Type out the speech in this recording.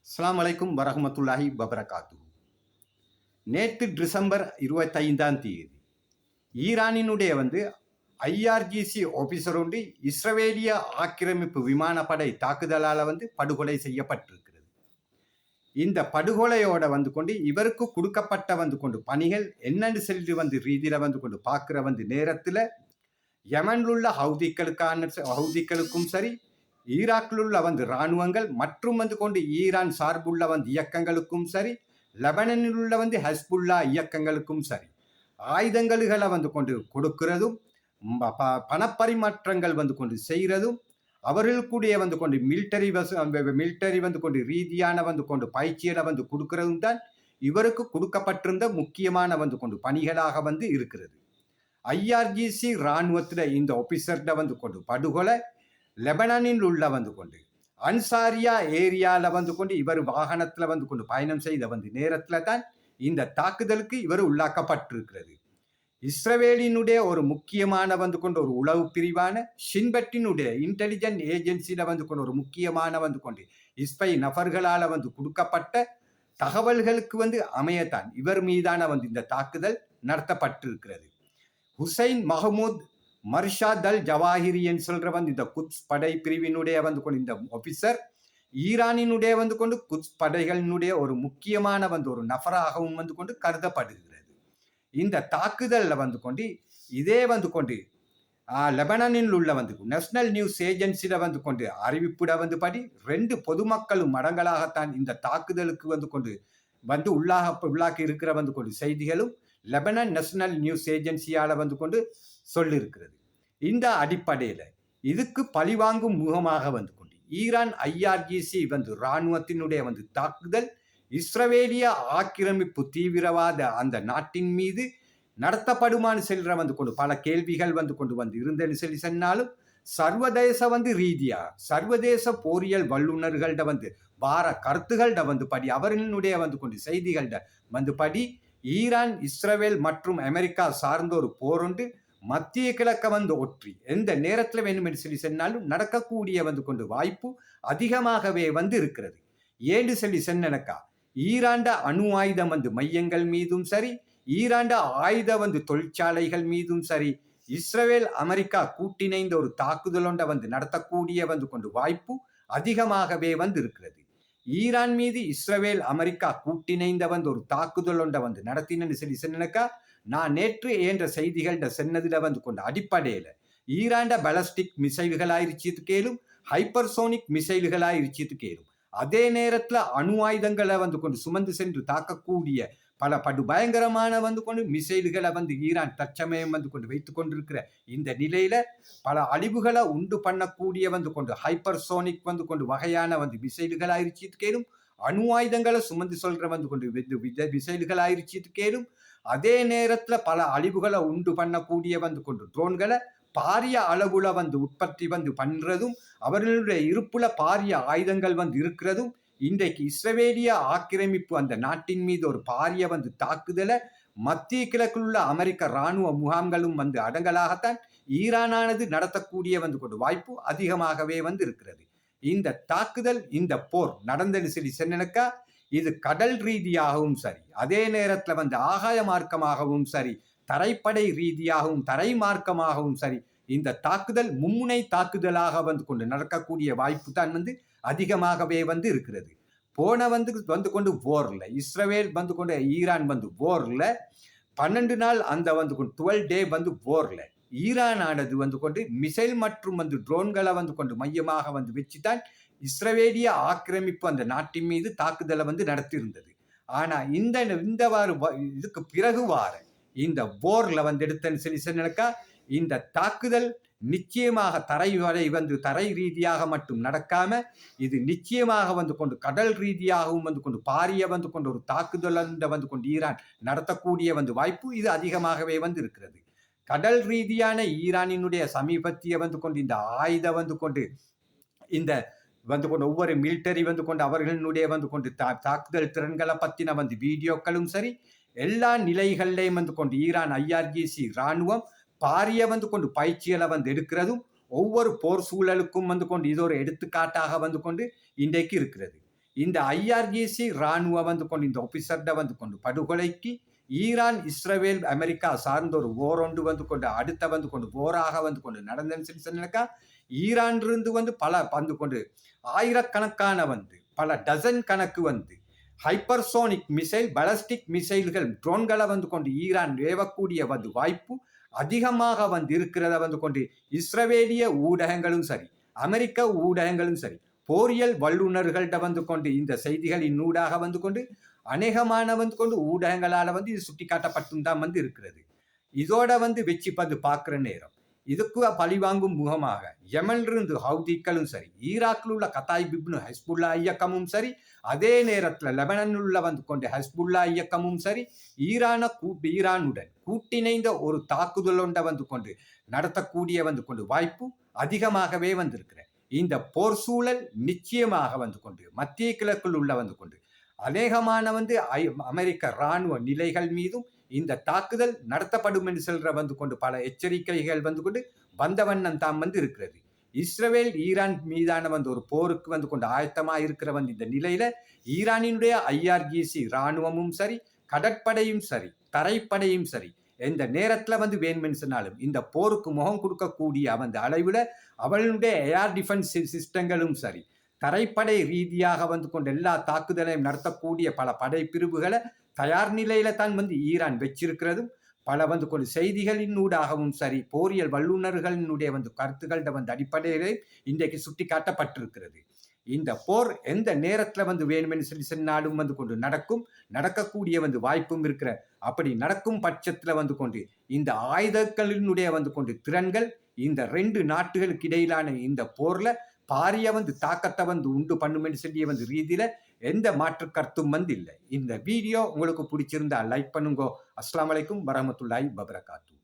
அஸ்ஸலாமு அலைக்கும் வரஹ்மத்துல்லாஹி வபரகாத்துஹு. நேற்று டிசம்பர் 25ஆம் தேதி ஈரானினுடைய ஐஆர்ஜிசி ஆபீசர் ஒன்று இஸ்ரவேலிய ஆக்கிரமிப்பு விமானப்படை தாக்குதலால் படுகொலை செய்யப்பட்டிருக்கிறது. இந்த படுகொலையோட கொண்டு இவருக்கு கொடுக்கப்பட்ட கொண்டு பணிகள் என்னன்னு சொல்லி ரீதியில் கொண்டு பார்க்குற நேரத்தில் யமனில் உள்ள ஹவுதிகளுக்கும் சரி, ஈராக்கில் உள்ள இராணுவங்கள் மற்றும் கொண்டு ஈரான் சார்புள்ள இயக்கங்களுக்கும் சரி, லெபனனில் உள்ள ஹஸ்புல்லா இயக்கங்களுக்கும் சரி ஆயுதங்களை கொண்டு கொடுக்கிறதும், பணப்பரிமாற்றங்கள் கொண்டு செய்கிறதும், அவர்களுக்குடைய கொண்டு மிலிட்டரி கொண்டு ரீதியான கொண்டு பயிற்சிகளை கொடுக்கிறதும் தான் இவருக்கு கொடுக்கப்பட்டிருந்த முக்கியமான கொண்டு பணிகளாக இருக்கிறது. ஐஆர்ஜிசி இராணுவத்தில் இந்த ஆபீசர்கிட்ட கொண்டு படுகொலை, லெபனானில் உள்ள கொண்டு அன்சாரியா ஏரியாவில் கொண்டு இவர் வாகனத்தில் கொண்டு பயணம் செய்த நேரத்தில் தான் இந்த தாக்குதலுக்கு இவர் உள்ளாக்கப்பட்டிருக்கிறது. இஸ்ரவேலினுடைய ஒரு முக்கியமான கொண்டு ஒரு உளவு பிரிவான ஷின்பட்டினுடைய இன்டெலிஜென்ட் ஏஜென்சியில கொண்டு ஒரு முக்கியமான கொண்டு இஸ்பை நபர்களால் கொடுக்கப்பட்ட தகவல்களுக்கு அமையத்தான் இவர் மீதான இந்த தாக்குதல் நடத்தப்பட்டிருக்கிறது. ஹுசைன் மஹமூத் மர்ஷாத் அல் ஜவாஹிரியன் சொல்ற இந்த குத்ஸ் படை பிரிவினுடைய கொண்டு இந்த ஆபீசர் ஈரானினுடைய கொண்டு குத்ஸ் படைகளினுடைய ஒரு முக்கியமான ஒரு நபராகவும் கொண்டு கருதப்படுகிறது. இந்த தாக்குதலில் கொண்டு இதே கொண்டு லெபனானில் உள்ள நேஷனல் நியூஸ் ஏஜென்சியில் கொண்டு அறிவிப்புட படி 2 பொதுமக்களும் மடங்களாகத்தான் இந்த தாக்குதலுக்கு கொண்டு உள்ளாக்கி இருக்கிற கொண்டு செய்திகளும் லெபனான் நேஷனல் நியூஸ் ஏஜென்சியால் கொண்டு சொல்லியிருக்கிறது. இந்த அடிப்படையில் இதுக்கு பழிவாங்கும் முகமாக கொண்டு ஈரான் ஐஆர்ஜிசி இராணுவத்தினுடைய தாக்குதல் இஸ்ரவேலிய ஆக்கிரமிப்பு தீவிரவாத அந்த நாட்டின் மீது நடத்தப்படுமான்னு செல்ற கொண்டு பல கேள்விகள் கொண்டு இருந்தேன்னு சொல்லி சொன்னாலும் சர்வதேச ரீதியா சர்வதேச போரியல் வல்லுநர்கள்ட வார கருத்துகள்ட படி அவர்களுடைய கொண்டு செய்திகள்ட படி ஈரான், இஸ்ரவேல் மற்றும் அமெரிக்கா சார்ந்த ஒரு போர் ஒன்று மத்திய கிழக்க ஒற்றி எந்த நேரத்தில் வேணும் என்று சொல்லி சொன்னாலும் நடக்கக்கூடிய கொண்டு வாய்ப்பு அதிகமாகவே இருக்கிறது. ஏன்னு சொல்லி சொன்னனக்கா ஈராண்ட அணு ஆயுதம் மையங்கள் மீதும் சரி, ஈராண்ட ஆயுத தொழிற்சாலைகள் மீதும் சரி இஸ்ரவேல் அமெரிக்கா கூட்டிணைந்த ஒரு தாக்குதலொண்ட நடத்தக்கூடிய கொண்டு வாய்ப்பு அதிகமாகவே இருக்கிறது. ஈரான் மீது இஸ்ரவேல் அமெரிக்கா கூட்டிணைந்த ஒரு தாக்குதல் ஒன்றை நடத்தினு சொல்லி சொன்னக்கா நான் நேற்று என்ற செய்திகள்ட சொன்னதுல கொண்டு அடிப்படையில் ஈராண்ட பலஸ்டிக் மிசைல்களாயிருச்சிட்டு கேளும், ஹைப்பர்சோனிக் மிசைல்களாயிருச்சிட்டு கேளும். அதே நேரத்தில் அணு ஆயுதங்களை கொண்டு சுமந்து சென்று தாக்கக்கூடிய பல பயங்கரமான கொண்டு மிசைல்களை ஈரான் தற்சமயம் கொண்டு வைத்துக் கொண்டிருக்கிற இந்த நிலையில பல அழிவுகளை உண்டு பண்ணக்கூடிய கொண்டு ஹைப்பர்சோனிக் கொண்டு வகையான மிசைல்களாயிருச்சிட்டு கேளும், அணு ஆயுதங்களை சுமந்து சொல்ற கொண்டு மிசைல்களாயிருச்சிட்டு கேளும். அதே நேரத்தில் பல அழிவுகளை உண்டு பண்ணக்கூடிய கொண்டு ட்ரோன்களை பாரிய அளவுல உற்பத்தி பண்றதும், அவர்களுடைய இருப்புல பாரிய ஆயுதங்கள் இருக்கிறதும் இன்றைக்கு இஸ்ரவேலிய ஆக்கிரமிப்பு அந்த நாட்டின் மீது ஒரு பாரிய தாக்குதலை மத்திய கிழக்கில் உள்ள அமெரிக்க இராணுவ முகாம்களும் அடங்கலாகத்தான் ஈரானானது நடத்தக்கூடிய கொண்டு வாய்ப்பு அதிகமாகவே இருக்கிறது. இந்த தாக்குதல், இந்த போர் நடந்தது சொல்லி சொன்னனக்கா இது கடல் ரீதியாகவும் சரி, அதே நேரத்தில் ஆகாய மார்க்கமாகவும் சரி, தரைப்படை ரீதியாகவும் தரை மார்க்கமாகவும் சரி இந்த தாக்குதல் மும்முனை தாக்குதலாக கொண்டு நடக்கக்கூடிய வாய்ப்பு தான் அதிகமாகவே இருக்கிறது. போன கொண்டு போர்ல இஸ்ரவேல் கொண்டு ஈரான் போர்ல 12 நாள் அந்த 12 டே போர்ல ஈரான் ஆனது கொண்டு மிசைல் மற்றும் ட்ரோன்களை கொண்டு மையமாக வச்சுதான் இஸ்ரவேலிய ஆக்கிரமிப்பு அந்த நாட்டின் மீது தாக்குதலை நடத்தியிருந்தது. ஆனா இந்த இதுக்கு பிறகு இந்த போர்ல எடுத்தேன்னு சொல்லி சொன்னக்கா இந்த தாக்குதல் நிச்சயமாக தரை ரீதியாக மட்டும் நடக்காம இது நிச்சயமாக கொண்டு கடல் ரீதியாகவும் கொண்டு பாரிய கொண்டு ஒரு தாக்குதல் கொண்டு ஈரான் நடத்தக்கூடிய வாய்ப்பு இது அதிகமாகவே இருக்கிறது. கடல் ரீதியான ஈரானினுடைய சமீபத்திய கொண்டு இந்த ஆயுத கொண்டு இந்த கொண்டு ஒவ்வொரு மிலிட்டரி கொண்டு அவர்களுடைய கொண்டு தாக்குதல் திறன்களை பற்றின வீடியோக்களும் சரி, எல்லா நிலைகள்லையும் கொண்டு ஈரான் ஐஆர்ஜிசி இராணுவம் பாரிய கொண்டு பயிற்சிகளை எடுக்கிறதும் ஒவ்வொரு போர் சூழலுக்கும் கொண்டு இது ஒரு எடுத்துக்காட்டாக கொண்டு இன்றைக்கு இருக்கிறது. இந்த ஐஆர்ஜிசி இராணுவம் வந்து கொண்டு இந்த ஆபீசர்ட வந்து கொண்டு படுகொலைக்கு ஈரான் இஸ்ரேல் அமெரிக்கா சார்ந்த ஒரு போர் ஒன்று வந்து கொண்டு அடுத்த வந்து கொண்டு போராக வந்து கொண்டு நடந்ததுன்னு சொல்லி சொன்னாக்கா ஈரான் இருந்து வந்து பல வந்து கொண்டு ஆயிரக்கணக்கான வந்து பல டசன் கணக்கு வந்து ஹைப்பர்சோனிக் மிசைல் பலஸ்டிக் மிசைல்கள் ட்ரோன்களை வந்து கொண்டு ஈரான் ஏவக்கூடிய வந்து வாய்ப்பு அதிகமாக வந்து இருக்கிறத வந்து கொண்டு இஸ்ரவேலிய ஊடகங்களும் சரி அமெரிக்க ஊடகங்களும் சரி போரியல் வல்லுநர்கள்ட்ட வந்து கொண்டு இந்த செய்திகளின் ஊடாக வந்து கொண்டு அநேகமான வந்து கொண்டு ஊடகங்களால வந்து இது சுட்டி காட்டப்பட்டும் தான் வந்து இருக்கிறது. இதோட வந்து வச்சு பார்க்குற நேரம் இதுக்கு பழிவாங்கும் முகமாக யமனிலிருந்து ஹவுதிக்களும் சரி ஈராக்கில் உள்ள கத்தாய் பிப்னு ஹஸ்புல்லா இயக்கமும் சரி அதே நேரத்தில் லெபனனில் உள்ள வந்து கொண்டு ஹஸ்புல்லா இயக்கமும் சரி ஈரானுடன் கூட்டிணைந்த ஒரு தாக்குதல் ஒன்றை வந்து கொண்டு நடத்தக்கூடிய வந்து கொண்டு வாய்ப்பு அதிகமாகவே வந்திருக்கிற இந்த போர் சூழல் நிச்சயமாக வந்து கொண்டு மத்திய கிழக்கில் உள்ள வந்து கொண்டு அநேகமான வந்து அமெரிக்க இராணுவ நிலைகள் மீதும் இந்த தாக்குதல் நடத்தப்படும் என்று சொல்ற வந்து கொண்டு பல எச்சரிக்கைகள் வந்து கொண்டு வந்த வண்ணம் தான் வந்து இருக்கிறது. இஸ்ரேல் ஈரான் மீதான வந்து ஒரு போருக்கு வந்து கொண்டு ஆயத்தமா இருக்கிற வந்து இந்த நிலையில ஈரானினுடைய ஐஆர்ஜிசி இராணுவமும் சரி கடற்படையும் சரி தரைப்படையும் சரி எந்த நேரத்துல வந்து வேணுமென்னு சொன்னாலும் இந்த போருக்கு முகம் கொடுக்கக்கூடிய அந்த அளவுல அவளுடைய ஏர் டிஃபென்ஸ் சிஸ்டங்களும் சரி தரைப்படை ரீதியாக வந்து கொண்டு எல்லா தாக்குதலையும் நடத்தக்கூடிய பல படை பிரிவுகளை தயார் நிலையில தான் வந்து ஈரான் வச்சிருக்கிறதும் பல வந்து கொண்டு செய்திகளின் ஊடாகவும் சரி போரியல் வல்லுநர்களினுடைய வந்து கருத்துக்கள்கிட்ட வந்து அடிப்படையிலே இன்றைக்கு சுட்டி காட்டப்பட்டிருக்கிறது. இந்த போர் எந்த நேரத்துல வந்து வேணுமென்னு சொல்லி சொன்னாலும் வந்து கொண்டு நடக்கக்கூடிய வந்து வாய்ப்பும் இருக்கிற அப்படி நடக்கும் பட்சத்துல வந்து கொண்டு இந்த ஆயுதங்களினுடைய வந்து கொண்டு திறன்கள் இந்த 2 நாட்டுகளுக்கு இடையிலான இந்த போர்ல பாரிய வந்து தாக்கத்தை வந்து உண்டு பண்ணுமென்னு சொல்லிய வந்து ரீதியில எந்த மாற்று கருத்தும் வந்து இல்லை. இந்த வீடியோ உங்களுக்கு பிடிச்சிருந்தா லைக் பண்ணுங்க. அஸ்ஸலாமு அலைக்கும் வரஹ்மத்துல்லாஹி வபரகாத்துஹு.